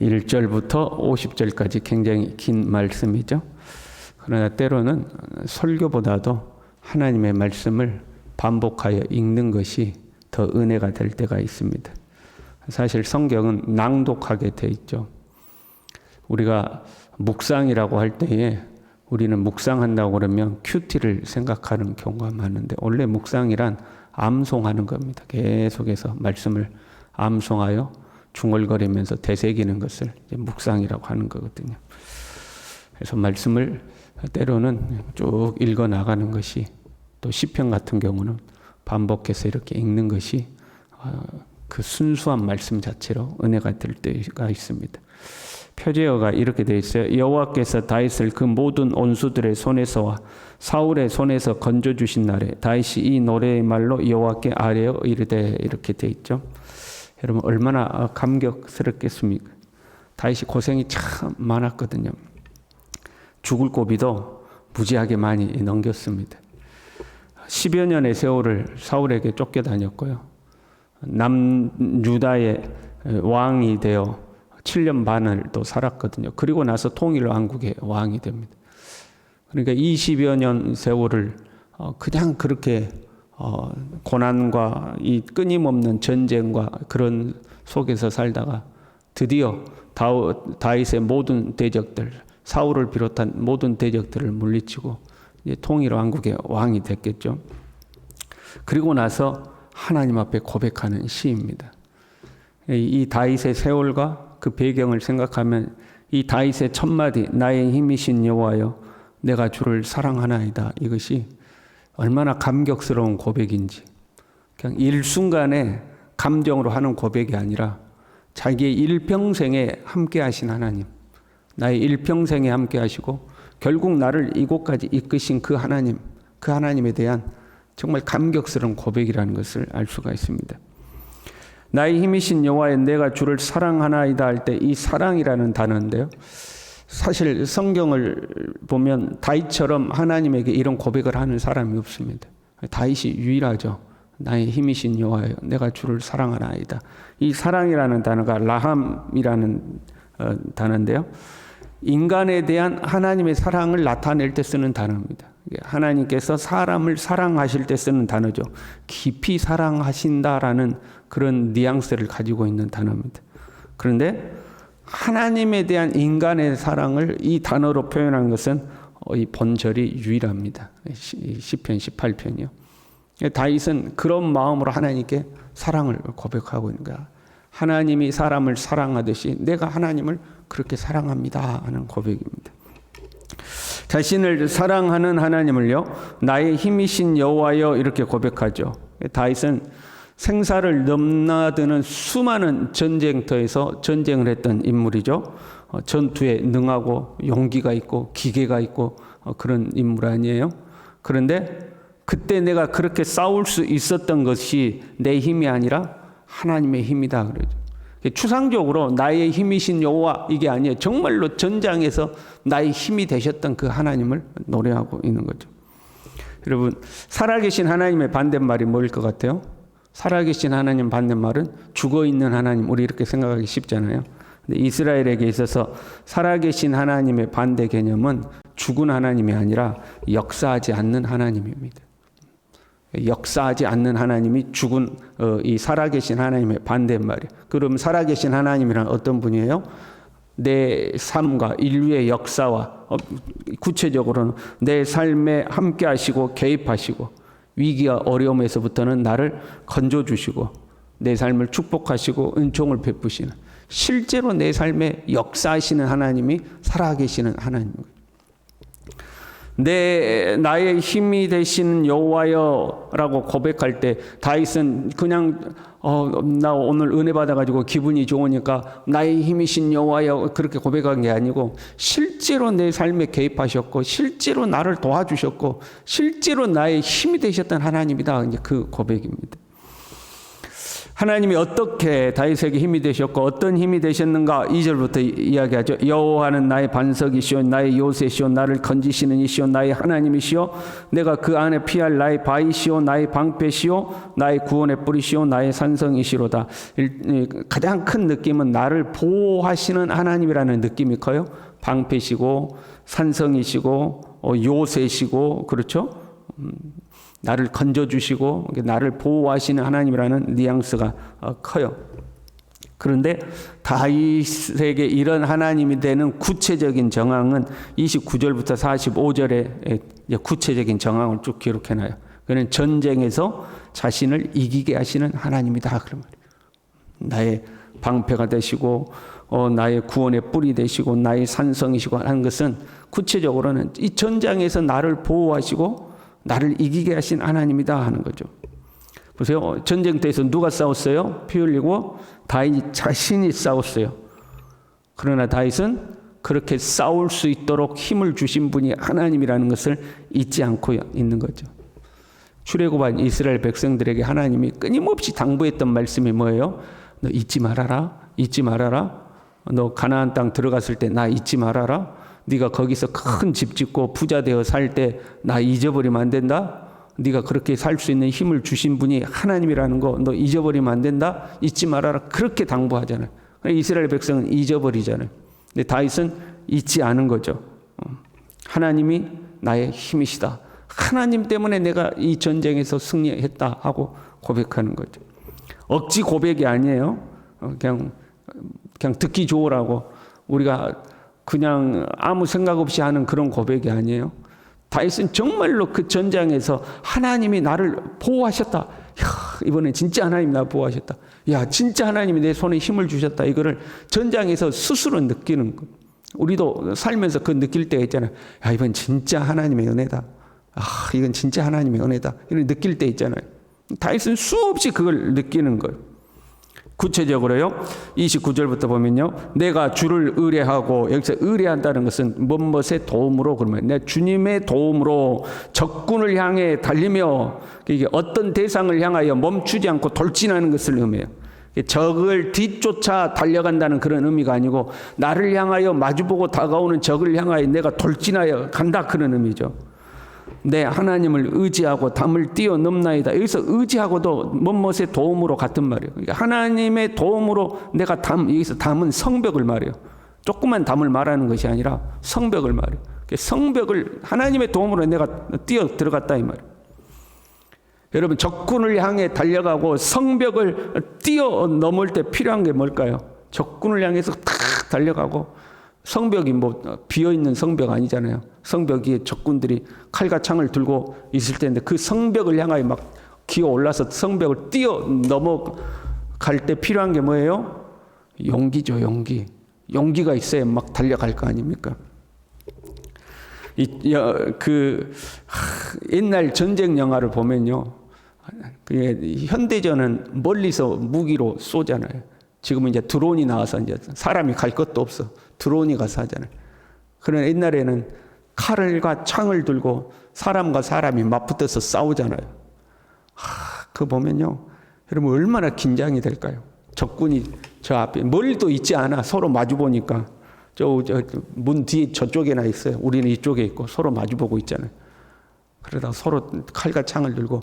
1절부터 50절까지 굉장히 긴 말씀이죠. 그러나 때로는 설교보다도 하나님의 말씀을 반복하여 읽는 것이 더 은혜가 될 때가 있습니다. 사실 성경은 낭독하게 돼 있죠. 우리가 묵상이라고 할 때에 우리는 묵상한다고 그러면 큐티를 생각하는 경우가 많은데, 원래 묵상이란 암송하는 겁니다. 계속해서 말씀을 암송하여 중얼거리면서 되새기는 것을 이제 묵상이라고 하는 거거든요. 그래서 말씀을 때로는 쭉 읽어 나가는 것이, 또 시편 같은 경우는 반복해서 이렇게 읽는 것이 그 순수한 말씀 자체로 은혜가 될 때가 있습니다. 표제어가 이렇게 되어 있어요. 여호와께서 다윗을 그 모든 원수들의 손에서와 사울의 손에서 건져주신 날에 다윗이 이 노래의 말로 여호와께 아뢰어 이르되, 이렇게 되어 있죠. 여러분 얼마나 감격스럽겠습니까? 다윗이 고생이 참 많았거든요. 죽을 고비도 무지하게 많이 넘겼습니다. 10여 년의 세월을 사울에게 쫓겨다녔고요. 남유다의 왕이 되어 7년 반을 또 살았거든요. 그리고 나서 통일왕국의 왕이 됩니다. 그러니까 20여 년 세월을 그냥 그렇게 고난과 이 끊임없는 전쟁과 그런 속에서 살다가 드디어 다윗의 모든 대적들, 사울을 비롯한 모든 대적들을 물리치고 이제 통일왕국의 왕이 됐겠죠. 그리고 나서 하나님 앞에 고백하는 시입니다. 이 다윗의 세월과 그 배경을 생각하면 이 다윗의 첫마디, 나의 힘이신 여호와여 내가 주를 사랑하나이다, 이것이 얼마나 감격스러운 고백인지, 그냥 일순간에 감정으로 하는 고백이 아니라 자기의 일평생에 함께 하신 하나님, 나의 일평생에 함께 하시고 결국 나를 이곳까지 이끄신 그 하나님, 그 하나님에 대한 정말 감격스러운 고백이라는 것을 알 수가 있습니다. 나의 힘이신 여호와여 내가 주를 사랑하나이다 할 때 이 사랑이라는 단어인데요. 사실 성경을 보면 다윗처럼 하나님에게 이런 고백을 하는 사람이 없습니다. 다윗이 유일하죠. 나의 힘이신 여호와여 내가 주를 사랑하나이다. 이 사랑이라는 단어가 라함이라는 단어인데요. 인간에 대한 하나님의 사랑을 나타낼 때 쓰는 단어입니다. 하나님께서 사람을 사랑하실 때 쓰는 단어죠. 깊이 사랑하신다라는 그런 뉘앙스를 가지고 있는 단어입니다. 그런데 하나님에 대한 인간의 사랑을 이 단어로 표현한 것은 이 본절이 유일합니다. 시편 18편이요. 다윗은 그런 마음으로 하나님께 사랑을 고백하고 있는 거야. 하나님이 사람을 사랑하듯이 내가 하나님을 그렇게 사랑합니다 하는 고백입니다. 자신을 사랑하는 하나님을요, 나의 힘이신 여호와여 이렇게 고백하죠. 다윗은 생사를 넘나드는 수많은 전쟁터에서 전쟁을 했던 인물이죠. 전투에 능하고 용기가 있고 기계가 있고 그런 인물 아니에요. 그런데 그때 내가 그렇게 싸울 수 있었던 것이 내 힘이 아니라 하나님의 힘이다 그러죠. 추상적으로 나의 힘이신 여호와 이게 아니에요. 정말로 전장에서 나의 힘이 되셨던 그 하나님을 노래하고 있는 거죠. 여러분, 살아계신 하나님의 반대말이 뭐일 것 같아요? 살아계신 하나님 반대말은 죽어있는 하나님, 우리 이렇게 생각하기 쉽잖아요. 근데 이스라엘에게 있어서 살아계신 하나님의 반대 개념은 죽은 하나님이 아니라 역사하지 않는 하나님입니다. 역사하지 않는 하나님이 죽은 이 살아계신 하나님의 반대말이에요. 그럼 살아계신 하나님이란 어떤 분이에요? 내 삶과 인류의 역사와 구체적으로는 내 삶에 함께 하시고 개입하시고 위기와 어려움에서부터는 나를 건져주시고 내 삶을 축복하시고 은총을 베푸시는, 실제로 내 삶에 역사하시는 하나님이 살아계시는 하나님입니다. 나의 힘이 되신 여호와여라고 고백할 때 다윗은 그냥 나 오늘 은혜 받아가지고 기분이 좋으니까 나의 힘이신 여호와여 그렇게 고백한 게 아니고 실제로 내 삶에 개입하셨고 실제로 나를 도와주셨고 실제로 나의 힘이 되셨던 하나님이다, 이제 그 고백입니다. 하나님이 어떻게 다윗에게 힘이 되셨고 어떤 힘이 되셨는가 2절부터 이야기하죠. 여호와는 나의 반석이시오 나의 요새시오 나를 건지시는 이시오 나의 하나님이시오 내가 그 안에 피할 나의 바위시오 나의 방패시오 나의 구원의 뿌리시오 나의 산성이시로다. 가장 큰 느낌은 나를 보호하시는 하나님이라는 느낌이 커요. 방패시고 산성이시고 요새시고 그렇죠. 나를 건져주시고 나를 보호하시는 하나님이라는 뉘앙스가 커요. 그런데 다윗에게 이런 하나님이 되는 구체적인 정황은 29절부터 45절에 구체적인 정황을 쭉 기록해놔요. 그는 전쟁에서 자신을 이기게 하시는 하나님이다. 그런 말이에요. 나의 방패가 되시고 나의 구원의 뿔이 되시고 나의 산성이시고 하는 것은 구체적으로는 이 전장에서 나를 보호하시고 나를 이기게 하신 하나님이다 하는 거죠. 보세요. 전쟁터에서 누가 싸웠어요? 피 흘리고 다윗 자신이 싸웠어요. 그러나 다윗은 그렇게 싸울 수 있도록 힘을 주신 분이 하나님이라는 것을 잊지 않고 있는 거죠. 출애굽한 이스라엘 백성들에게 하나님이 끊임없이 당부했던 말씀이 뭐예요? 너 잊지 말아라. 잊지 말아라. 너 가나안 땅 들어갔을 때 나 잊지 말아라. 네가 거기서 큰 집 짓고 부자 되어 살 때 나 잊어버리면 안 된다. 네가 그렇게 살 수 있는 힘을 주신 분이 하나님이라는 거 너 잊어버리면 안 된다. 잊지 말아라. 그렇게 당부하잖아요. 이스라엘 백성은 잊어버리잖아요. 근데 다윗은 잊지 않은 거죠. 하나님이 나의 힘이시다. 하나님 때문에 내가 이 전쟁에서 승리했다 하고 고백하는 거죠. 억지 고백이 아니에요. 그냥 듣기 좋으라고 우리가 그냥 아무 생각 없이 하는 그런 고백이 아니에요. 다윗은 정말로 그 전장에서 하나님이 나를 보호하셨다. 야, 이번에 진짜 하나님이 나를 보호하셨다. 야, 진짜 하나님이 내 손에 힘을 주셨다. 이거를 전장에서 스스로 느끼는 거. 우리도 살면서 그 느낄 때가 있잖아요. 야, 이번 진짜 하나님의 은혜다. 아, 이건 진짜 하나님의 은혜다. 이런 느낄 때 있잖아요. 다윗은 수없이 그걸 느끼는 거예요. 구체적으로요. 29절부터 보면요. 내가 주를 의뢰하고 여기서 의뢰한다는 것은 무엇의 도움으로 그러면 내 주님의 도움으로 적군을 향해 달리며 이게 어떤 대상을 향하여 멈추지 않고 돌진하는 것을 의미해요. 적을 뒤쫓아 달려간다는 그런 의미가 아니고 나를 향하여 마주보고 다가오는 적을 향하여 내가 돌진하여 간다 그런 의미죠. 내 하나님을 의지하고 담을 뛰어넘나이다. 여기서 의지하고도 무엇의 도움으로 같은 말이에요. 그러니까 하나님의 도움으로 내가 여기서 담은 성벽을 말해요. 조그만 담을 말하는 것이 아니라 성벽을 말해요. 성벽을 하나님의 도움으로 내가 뛰어 들어갔다 이 말이에요. 여러분 적군을 향해 달려가고 성벽을 뛰어넘을 때 필요한 게 뭘까요? 적군을 향해서 탁 달려가고 성벽이 뭐 비어있는 성벽 아니잖아요. 성벽 위에 적군들이 칼과 창을 들고 있을 텐데 그 성벽을 향하여 막 기어 올라서 성벽을 뛰어 넘어갈 때 필요한 게 뭐예요? 용기죠, 용기. 용기가 있어야 막 달려갈 거 아닙니까? 옛날 전쟁 영화를 보면요. 현대전은 멀리서 무기로 쏘잖아요. 지금은 이제 드론이 나와서 이제 사람이 갈 것도 없어. 드론이 가서 하잖아요. 그러나 옛날에는 칼과 창을 들고 사람과 사람이 맞붙어서 싸우잖아요. 그거 보면요. 여러분 얼마나 긴장이 될까요? 적군이 저 앞에 멀리도 있지 않아. 서로 마주 보니까 저 문 뒤에 저쪽에나 있어요. 우리는 이쪽에 있고 서로 마주 보고 있잖아요. 그러다 서로 칼과 창을 들고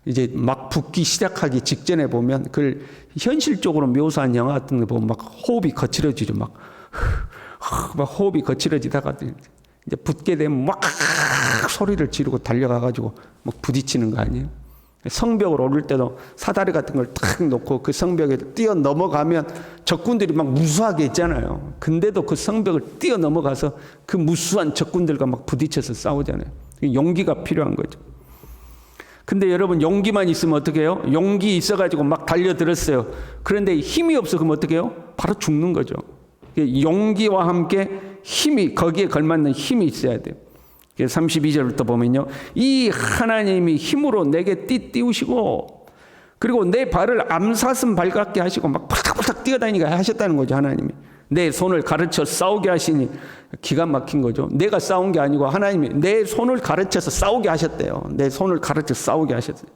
이제 막 붙기 시작하기 직전에 보면 그걸 현실적으로 묘사한 영화 같은 거 보면 막 호흡이 거칠어지죠. 막 호흡이 거칠어지다가 이제 붙게 되면 막 소리를 지르고 달려가가지고 막 부딪히는 거 아니에요? 성벽을 오를 때도 사다리 같은 걸 탁 놓고 그 성벽에 뛰어 넘어가면 적군들이 막 무수하게 있잖아요. 근데도 그 성벽을 뛰어 넘어가서 그 무수한 적군들과 막 부딪혀서 싸우잖아요. 용기가 필요한 거죠. 근데 여러분 용기만 있으면 어떻게 해요? 용기 있어가지고 막 달려들었어요. 그런데 힘이 없어 그럼 어떻게 해요? 바로 죽는 거죠. 용기와 함께 힘이 거기에 걸맞는 힘이 있어야 돼요. 32절부터 보면요. 이 하나님이 힘으로 내게 띄우시고 그리고 내 발을 암사슴 발 같게 하시고 막 팍팍 뛰어다니게 하셨다는 거죠. 하나님이. 내 손을 가르쳐 싸우게 하시니 기가 막힌 거죠. 내가 싸운 게 아니고 하나님이 내 손을 가르쳐서 싸우게 하셨대요. 내 손을 가르쳐 싸우게 하셨어요.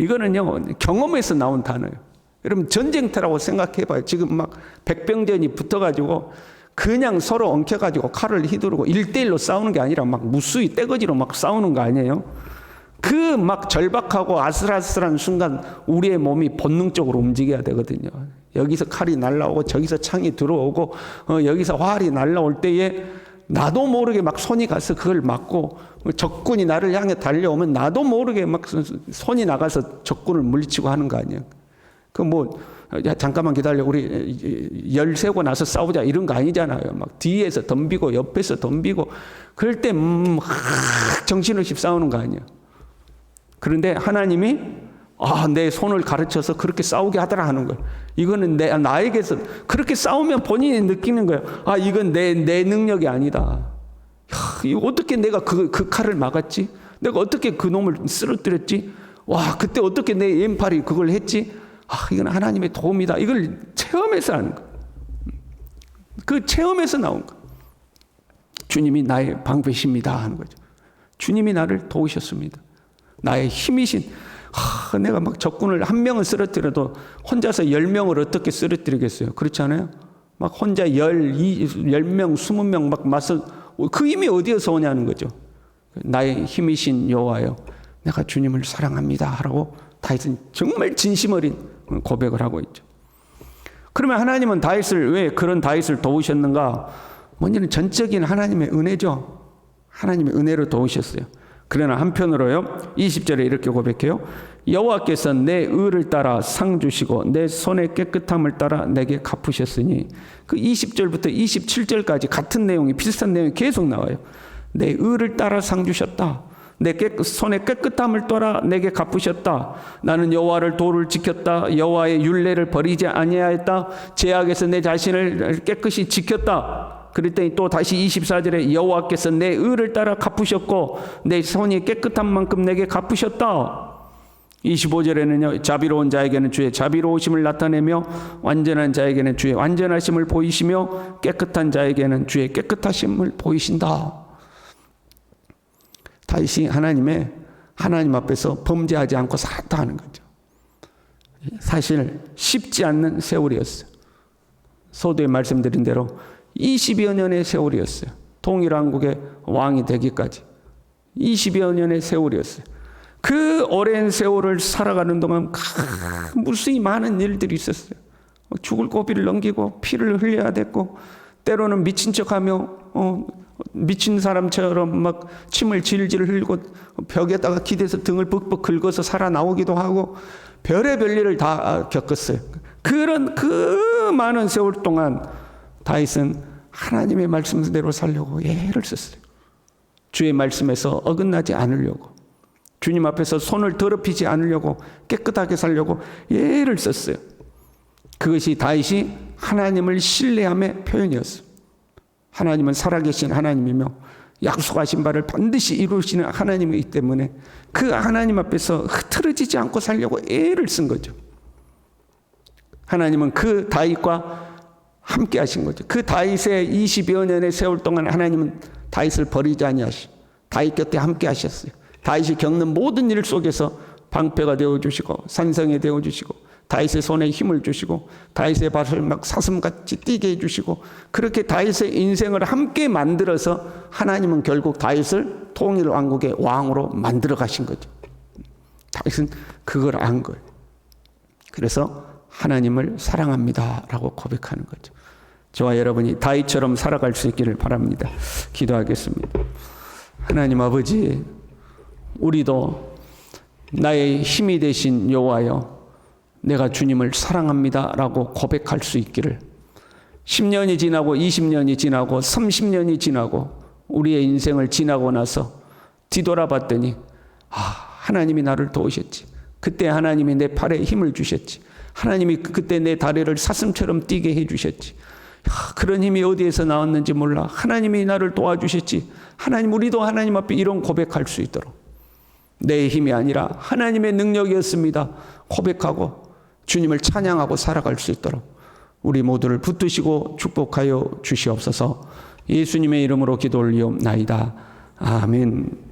이거는요, 경험에서 나온 단어예요. 여러분, 전쟁터라고 생각해 봐요. 지금 막 백병전이 붙어가지고 그냥 서로 엉켜가지고 칼을 휘두르고 1대1로 싸우는 게 아니라 막 무수히 떼거지로 막 싸우는 거 아니에요? 그 막 절박하고 아슬아슬한 순간 우리의 몸이 본능적으로 움직여야 되거든요. 여기서 칼이 날라오고 저기서 창이 들어오고 여기서 활이 날라올 때에 나도 모르게 막 손이 가서 그걸 막고, 적군이 나를 향해 달려오면 나도 모르게 막 손이 나가서 적군을 물리치고 하는 거 아니에요. 야, 잠깐만 기다려. 우리 열 세고 나서 싸우자. 이런 거 아니잖아요. 막 뒤에서 덤비고 옆에서 덤비고 그럴 때 정신없이 싸우는 거 아니에요. 그런데 하나님이 내 손을 가르쳐서 그렇게 싸우게 하더라 하는 거예요. 이거는 나에게서 그렇게 싸우면 본인이 느끼는 거예요. 이건 내 능력이 아니다. 이거 어떻게 내가 그 칼을 막았지? 내가 어떻게 그 놈을 쓰러뜨렸지? 그때 어떻게 내 왼팔이 그걸 했지? 이건 하나님의 도움이다. 이걸 체험해서 하는 거. 그 체험에서 나온 거. 주님이 나의 방패십니다 하는 거죠. 주님이 나를 도우셨습니다. 나의 힘이신. 내가 막 적군을 한 명을 쓰러뜨려도 혼자서 10명을 어떻게 쓰러뜨리겠어요? 그렇지 않아요? 막 혼자 10명, 20명 막 맞서, 그 힘이 어디에서 오냐는 거죠. 나의 힘이신 여호와여, 내가 주님을 사랑합니다 하라고 다윗은 정말 진심 어린 고백을 하고 있죠. 그러면 하나님은 왜 그런 다윗을 도우셨는가? 먼저는 전적인 하나님의 은혜죠. 하나님의 은혜로 도우셨어요. 그러나 한편으로요, 20절에 이렇게 고백해요. 여호와께서 내 의를 따라 상 주시고 내 손의 깨끗함을 따라 내게 갚으셨으니, 그 20절부터 27절까지 같은 내용이, 비슷한 내용이 계속 나와요. 내 의를 따라 상 주셨다. 내 손의 깨끗함을 따라 내게 갚으셨다. 나는 여호와를 도를 지켰다. 여호와의 율례를 버리지 아니하였다. 죄악에서 내 자신을 깨끗이 지켰다. 그랬더니 또 다시 24절에 여호와께서 내 의를 따라 갚으셨고 내 손이 깨끗한 만큼 내게 갚으셨다. 25절에는요, 자비로운 자에게는 주의 자비로우심을 나타내며 완전한 자에게는 주의 완전하심을 보이시며 깨끗한 자에게는 주의 깨끗하심을 보이신다. 다윗이 하나님 앞에서 범죄하지 않고 살았다 하는 거죠. 사실 쉽지 않는 세월이었어요. 서두에 말씀드린 대로 20여 년의 세월이었어요. 통일한국의 왕이 되기까지 20여 년의 세월이었어요. 그 오랜 세월을 살아가는 동안 무수히 많은 일들이 있었어요. 죽을 고비를 넘기고 피를 흘려야 됐고, 때로는 미친 척하며 미친 사람처럼 막 침을 질질 흘리고 벽에다가 기대서 등을 벅벅 긁어서 살아나오기도 하고 별의별 일을 다 겪었어요. 그런 그 많은 세월 동안 다윗은 하나님의 말씀대로 살려고 애를 썼어요. 주의 말씀에서 어긋나지 않으려고, 주님 앞에서 손을 더럽히지 않으려고, 깨끗하게 살려고 애를 썼어요. 그것이 다윗이 하나님을 신뢰함의 표현이었어요. 하나님은 살아계신 하나님이며 약속하신 바를 반드시 이루시는 하나님이기 때문에 그 하나님 앞에서 흐트러지지 않고 살려고 애를 쓴 거죠. 하나님은 그 다윗과 함께 하신 거죠. 그 다윗의 20여 년의 세월 동안 하나님은 다윗을 버리지 아니하시고 다윗 곁에 함께 하셨어요. 다윗이 겪는 모든 일 속에서 방패가 되어주시고 산성이 되어주시고 다윗의 손에 힘을 주시고 다윗의 발을 막 사슴같이 뛰게 해주시고, 그렇게 다윗의 인생을 함께 만들어서 하나님은 결국 다윗을 통일왕국의 왕으로 만들어 가신 거죠. 다윗은 그걸 안 거예요. 그래서 하나님을 사랑합니다 라고 고백하는 거죠. 저와 여러분이 다윗처럼 살아갈 수 있기를 바랍니다. 기도하겠습니다. 하나님 아버지, 우리도 나의 힘이 되신 여호와여, 내가 주님을 사랑합니다 라고 고백할 수 있기를, 10년이 지나고 20년이 지나고 30년이 지나고 우리의 인생을 지나고 나서 뒤돌아봤더니 하나님이 나를 도우셨지. 그때 하나님이 내 팔에 힘을 주셨지. 하나님이 그때 내 다리를 사슴처럼 뛰게 해주셨지. 그런 힘이 어디에서 나왔는지 몰라. 하나님이 나를 도와주셨지. 하나님, 우리도 하나님 앞에 이런 고백할 수 있도록, 내 힘이 아니라 하나님의 능력이었습니다 고백하고 주님을 찬양하고 살아갈 수 있도록 우리 모두를 붙드시고 축복하여 주시옵소서. 예수님의 이름으로 기도 올리옵나이다. 아멘.